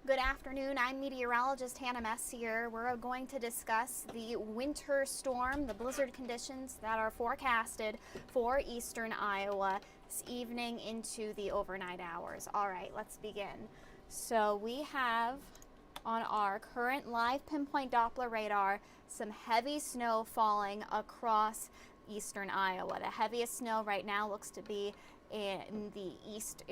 Good afternoon. I'm meteorologist Hannah Messier. We're going to discuss the winter storm, the blizzard conditions that are forecasted for eastern Iowa this evening into the overnight hours. All right, let's begin. So we have on our current live pinpoint Doppler radar some heavy snow falling across eastern Iowa. The heaviest snow right now looks to be in the east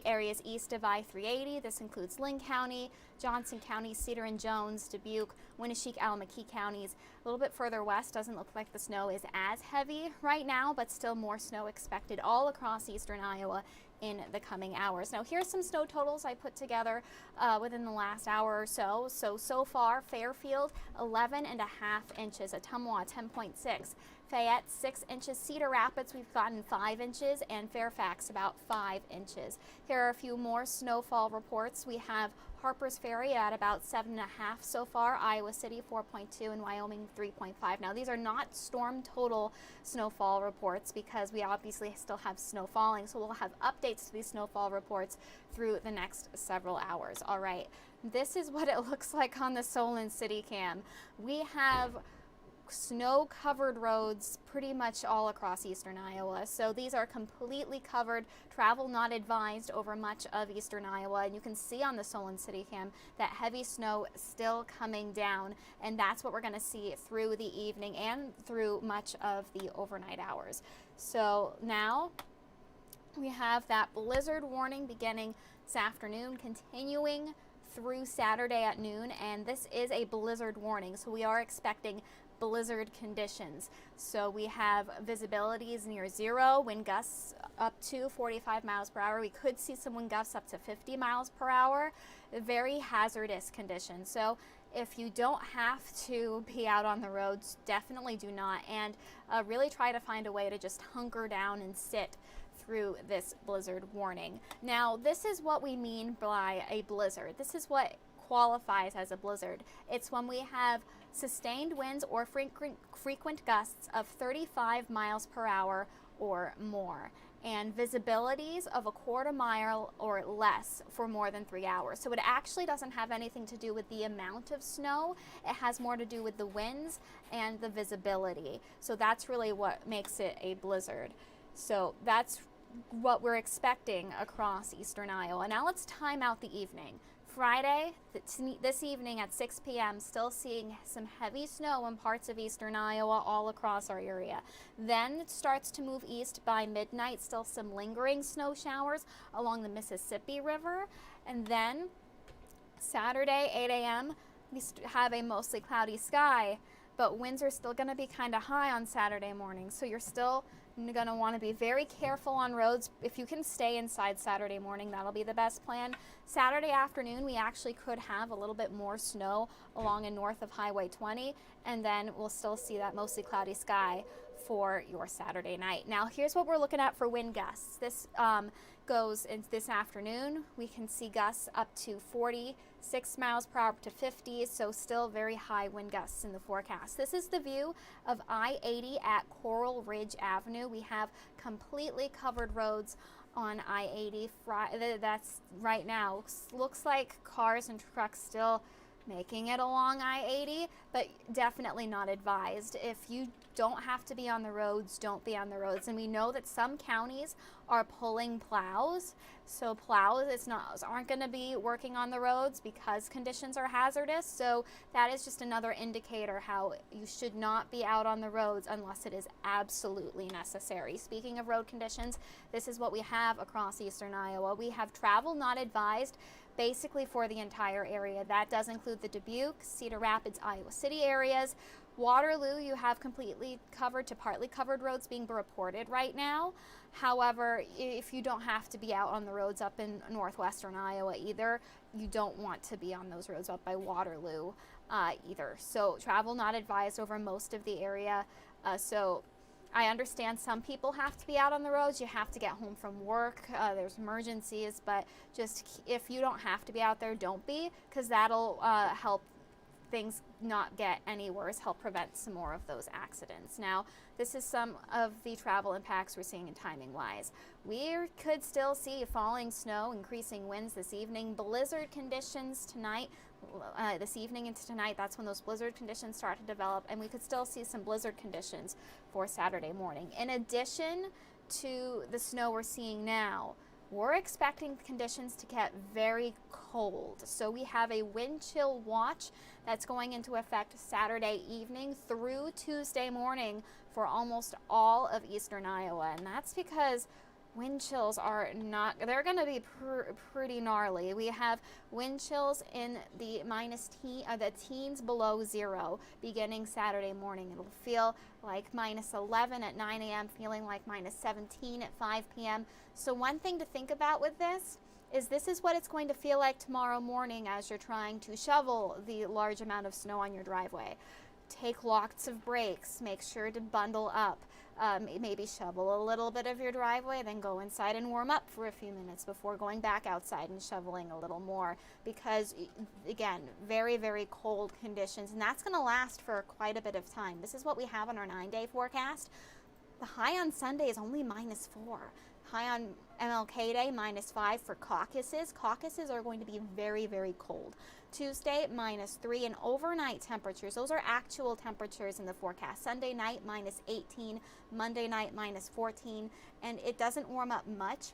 areas east of I-380. This includes Lynn County, Johnson County, Cedar and Jones, Dubuque, Winneshiek, Alameda counties. A little bit further west doesn't look like the snow is as heavy right now, but still more snow expected all across eastern Iowa in the coming hours. Now here's some snow totals I put together within the last hour or so. So far, Fairfield 11.5 inches, Ottumwa 10.6, Fayette 6 inches, Cedar Rapids we've gotten 5 inches, and Fairfax about 5 inches. Here are a few more snowfall reports. We have Harper's Ferry at about 7.5 so far, Iowa City 4.2, and Wyoming 3.5. Now these are not storm total snowfall reports because we obviously still have snow falling, so we'll have updates to these snowfall reports through the next several hours. All right, this is what it looks like on the Solon City Cam. We have snow-covered roads pretty much all across eastern Iowa. So these are completely covered, travel not advised over much of eastern Iowa. And you can see on the Solon City Cam that heavy snow still coming down, and that's what we're going to see through the evening and through much of the overnight hours. So now we have that blizzard warning beginning this afternoon, continuing through Saturday at noon, and this is a blizzard warning, so we are expecting blizzard conditions. So we have visibilities near zero, wind gusts up to 45 miles per hour. We could see some wind gusts up to 50 miles per hour. Very hazardous conditions. So if you don't have to be out on the roads, definitely do not, and really try to find a way to just hunker down and sit through this blizzard warning. Now, this is what we mean by a blizzard. This is what qualifies as a blizzard. It's when we have sustained winds or frequent gusts of 35 miles per hour or more, and visibilities of a quarter mile or less for more than 3 hours. So it actually doesn't have anything to do with the amount of snow. It has more to do with the winds and the visibility. So that's really what makes it a blizzard. So that's what we're expecting across eastern Iowa. Now let's time out the evening. Friday, this evening at 6 p.m., still seeing some heavy snow in parts of eastern Iowa all across our area. Then it starts to move east by midnight, still some lingering snow showers along the Mississippi River. And then Saturday, 8 a.m., we have a mostly cloudy sky, but winds are still going to be kind of high on Saturday morning, so you're still going to want to be very careful on roads. If you can stay inside Saturday morning, that'll be the best plan. Saturday afternoon, we actually could have a little bit more snow along and north of Highway 20, and then we'll still see that mostly cloudy sky for your Saturday night. Now, here's what we're looking at for wind gusts. This goes into this afternoon. We can see gusts up to 46 miles per hour to 50, so still very high wind gusts in the forecast. This is the view of I-80 at Coral Ridge Avenue. We have completely covered roads on I-80. That's right now. Looks like cars and trucks still making it along I-80, but definitely not advised. If you don't have to be on the roads, don't be on the roads. And we know that some counties are pulling plows. So plows aren't going to be working on the roads because conditions are hazardous. So that is just another indicator how you should not be out on the roads unless it is absolutely necessary. Speaking of road conditions, this is what we have across eastern Iowa. We have travel not advised basically for the entire area. That does include the Dubuque, Cedar Rapids, Iowa City areas. Waterloo, you have completely covered to partly covered roads being reported right now. However, if you don't have to be out on the roads up in northwestern Iowa either, you don't want to be on those roads up by Waterloo either. So travel not advised over most of the area. So I understand some people have to be out on the roads. You have to get home from work. There's emergencies, but just if you don't have to be out there, don't be, because that'll help things not get any worse, help prevent some more of those accidents. Now, this is some of the travel impacts we're seeing in timing wise. We could still see falling snow, increasing winds this evening, blizzard conditions tonight. This evening into tonight, that's when those blizzard conditions start to develop, and we could still see some blizzard conditions for Saturday morning. In addition to the snow we're seeing now, we're expecting conditions to get very cold. So we have a wind chill watch that's going into effect Saturday evening through Tuesday morning for almost all of eastern Iowa. And that's because wind chills are not, they're going to be pretty gnarly. We have wind chills in the the teens below zero beginning Saturday morning. It'll feel like -11 at 9 a.m., feeling like -17 at 5 p.m. So one thing to think about with this is what it's going to feel like tomorrow morning as you're trying to shovel the large amount of snow on your driveway. Take lots of breaks, make sure to bundle up, maybe shovel a little bit of your driveway, then go inside and warm up for a few minutes before going back outside and shoveling a little more, because again, very, very cold conditions, and that's going to last for quite a bit of time. This is what we have on our 9-day forecast. The high on Sunday is only -4. High on MLK Day, -5 for caucuses. Caucuses are going to be very, very cold. Tuesday, -3, and overnight temperatures. Those are actual temperatures in the forecast. Sunday night, -18. Monday night, -14. And it doesn't warm up much.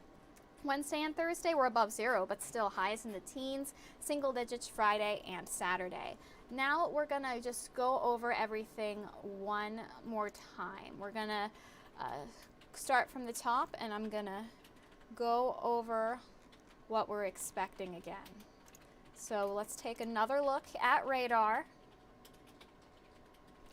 Wednesday and Thursday, we're above zero, but still highs in the teens. Single digits Friday and Saturday. Now we're going to just go over everything one more time. We're going to start from the top, and I'm going to go over what we're expecting again. So let's take another look at radar.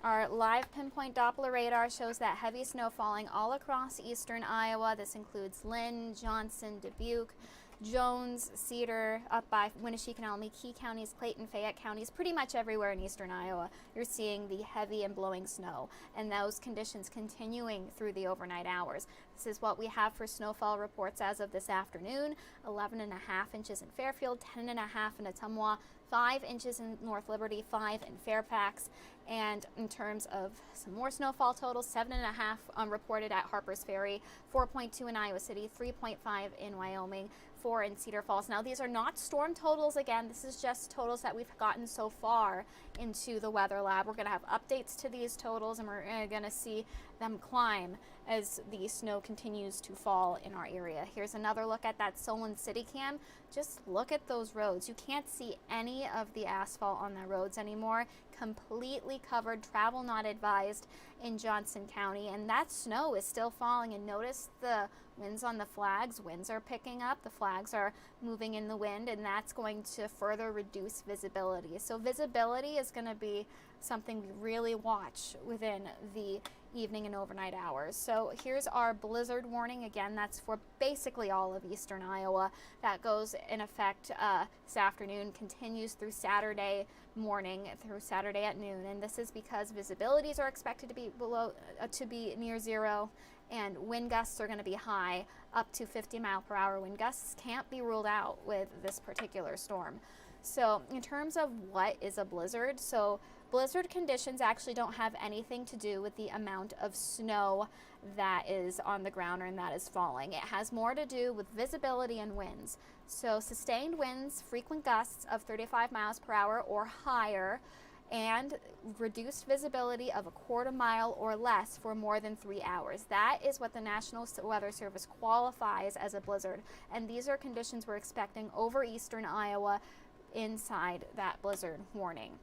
Our live pinpoint Doppler radar shows that heavy snow falling all across eastern Iowa. This includes Lynn, Johnson, Dubuque, Jones, Cedar, up by Winneshiek and Alameda Key counties, Clayton, Fayette counties, pretty much everywhere in eastern Iowa, you're seeing the heavy and blowing snow, and those conditions continuing through the overnight hours. This is what we have for snowfall reports as of this afternoon. 11.5 inches in Fairfield, 10.5 in Ottumwa, 5 inches in North Liberty, 5 in Fairfax. And in terms of some more snowfall totals, 7.5 reported at Harpers Ferry, 4.2 in Iowa City, 3.5 in Wyoming, 4 in Cedar Falls. Now, these are not storm totals. Again, this is just totals that we've gotten so far into the weather lab. We're going to have updates to these totals, and we're going to see them climb as the snow continues to fall in our area. Here's another look at that Solon City Cam. Just look at those roads. You can't see any of the asphalt on the roads anymore. Completely covered, travel not advised in Johnson County, and that snow is still falling. And notice the winds on the flags. Winds are picking up, the flags are moving in the wind, and that's going to further reduce visibility. So visibility is going to be something we really watch within the evening and overnight hours. So here's our blizzard warning. Again, that's for basically all of eastern Iowa. That goes in effect this afternoon, continues through Saturday morning, through Saturday at noon. And this is because visibilities are expected to be near zero, and wind gusts are going to be high, up to 50-mile-per-hour wind gusts. Can't be ruled out with this particular storm. So in terms of what is a blizzard, so blizzard conditions actually don't have anything to do with the amount of snow that is on the ground and that is falling. It has more to do with visibility and winds. So sustained winds, frequent gusts of 35 miles per hour or higher, and reduced visibility of a quarter mile or less for more than 3 hours. That is what the National Weather Service qualifies as a blizzard. And these are conditions we're expecting over eastern Iowa inside that blizzard warning.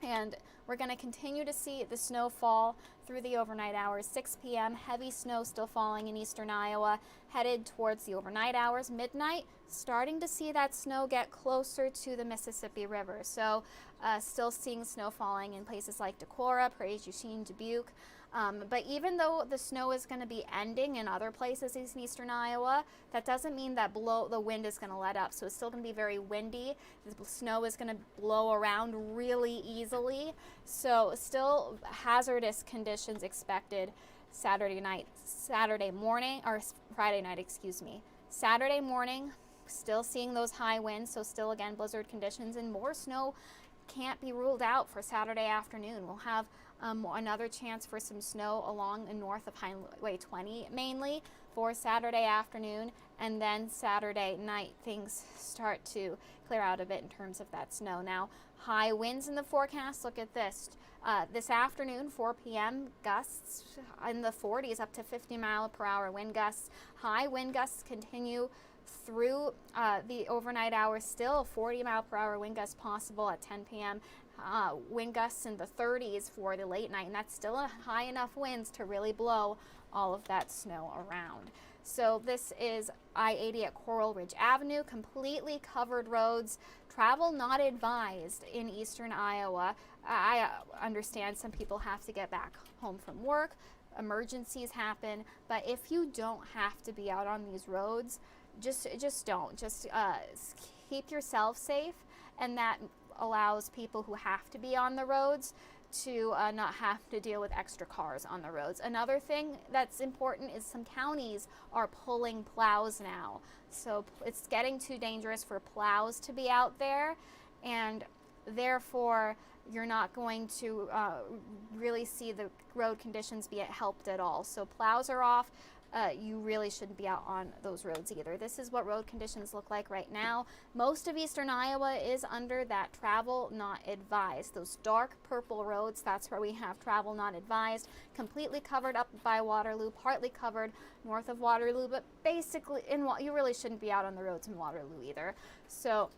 And we're going to continue to see the snow fall through the overnight hours. 6 p.m., heavy snow still falling in eastern Iowa, headed towards the overnight hours. Midnight, starting to see that snow get closer to the Mississippi River. So still seeing snow falling in places like Decorah, Prairie du Chien, Dubuque. But even though the snow is going to be ending in other places in eastern Iowa, that doesn't mean that the wind is going to let up. So it's still going to be very windy. The snow is going to blow around really easily. So still hazardous conditions expected Saturday morning, or Friday night, excuse me. Saturday morning, still seeing those high winds. So still, again, blizzard conditions and more snow can't be ruled out for Saturday afternoon. We'll have another chance for some snow along and north of Highway 20 mainly for Saturday afternoon, and then Saturday night things start to clear out a bit in terms of that snow. Now, high winds in the forecast. Look at this. This afternoon, 4 p.m., gusts in the 40s up to 50-mile-per-hour wind gusts. High wind gusts continue through the overnight hours. Still 40-mile-per-hour wind gusts possible at 10 p.m. Wind gusts in the 30s for the late night, and that's still a high enough winds to really blow all of that snow around. So this is I-80 at Coral Ridge Avenue, completely covered roads. Travel not advised in eastern Iowa. I understand some people have to get back home from work. Emergencies happen, but if you don't have to be out on these roads, just don't. Just keep yourself safe, and that allows people who have to be on the roads to not have to deal with extra cars on the roads. Another thing that's important is some counties are pulling plows now. So it's getting too dangerous for plows to be out there, and therefore you're not going to really see the road conditions be helped at all. So plows are off. You really shouldn't be out on those roads either. This is what road conditions look like right now. Most of eastern Iowa is under that travel not advised. Those dark purple roads, that's where we have travel not advised. Completely covered up by Waterloo, partly covered north of Waterloo, but basically you really shouldn't be out on the roads in Waterloo either. So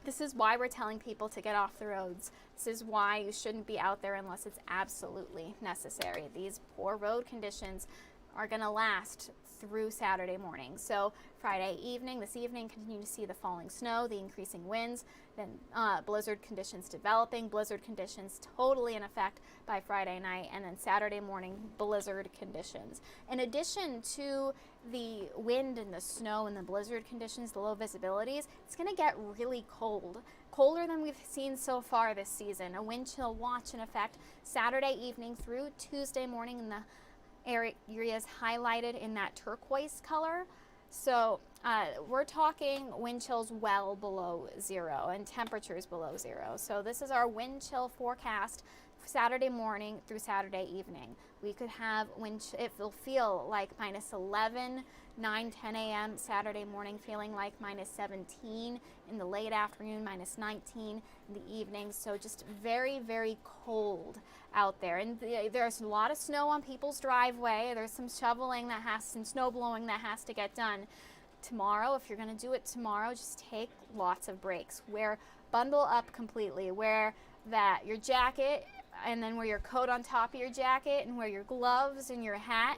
this is why we're telling people to get off the roads. This is why you shouldn't be out there unless it's absolutely necessary. These poor road conditions are going to last through Saturday morning. So Friday evening, this evening, continue to see the falling snow, the increasing winds, then blizzard conditions developing, blizzard conditions totally in effect by Friday night, and then Saturday morning, blizzard conditions. In addition to the wind and the snow and the blizzard conditions, the low visibilities, it's going to get really cold. Colder than we've seen so far this season. A wind chill watch in effect Saturday evening through Tuesday morning in the areas highlighted in that turquoise color. So we're talking wind chills well below zero and temperatures below zero. So this is our wind chill forecast Saturday morning through Saturday evening. We could have it will feel like -11, 9, 10 a.m. Saturday morning, feeling like -17 in the late afternoon, -19 in the evening. So just very, very cold out there. And there's a lot of snow on people's driveway. There's some shoveling some snow blowing that has to get done. Tomorrow, if you're going to do it tomorrow, just take lots of breaks. Bundle up completely. Wear your jacket, and then wear your coat on top of your jacket, and wear your gloves and your hat,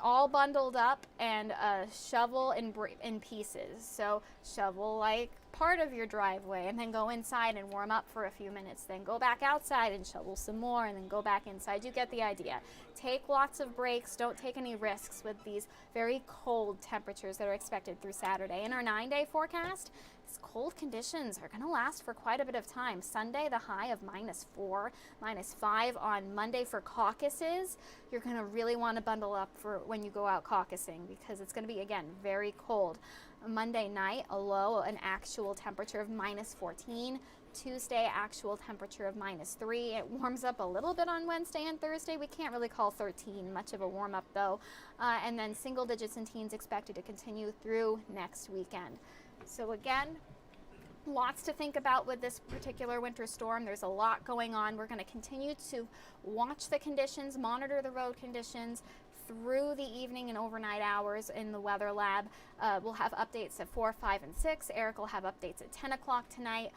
all bundled up, and shovel in pieces. So shovel like part of your driveway, and then go inside and warm up for a few minutes, then go back outside and shovel some more, and then go back inside. You get the idea. Take lots of breaks. Don't take any risks with these very cold temperatures that are expected through Saturday. In our 9-day forecast, these cold conditions are going to last for quite a bit of time. Sunday, the high of -4, -5 on Monday for caucuses. You're going to really want to bundle up for when you go out caucusing, because it's going to be, again, very cold. Monday night, a low, an actual temperature of -14. Tuesday, actual temperature of -3. It warms up a little bit on Wednesday and Thursday. We can't really call 13 much of a warm up though. And then single digits and teens expected to continue through next weekend. So again, lots to think about with this particular winter storm. There's a lot going on. We're going to continue to watch the conditions, monitor the road conditions through the evening and overnight hours in the weather lab. We'll have updates at 4, 5, and 6. Eric will have updates at 10 o'clock tonight.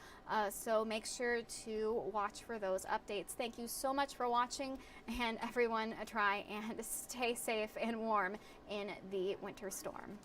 So make sure to watch for those updates. Thank you so much for watching, and everyone try and stay safe and warm in the winter storm.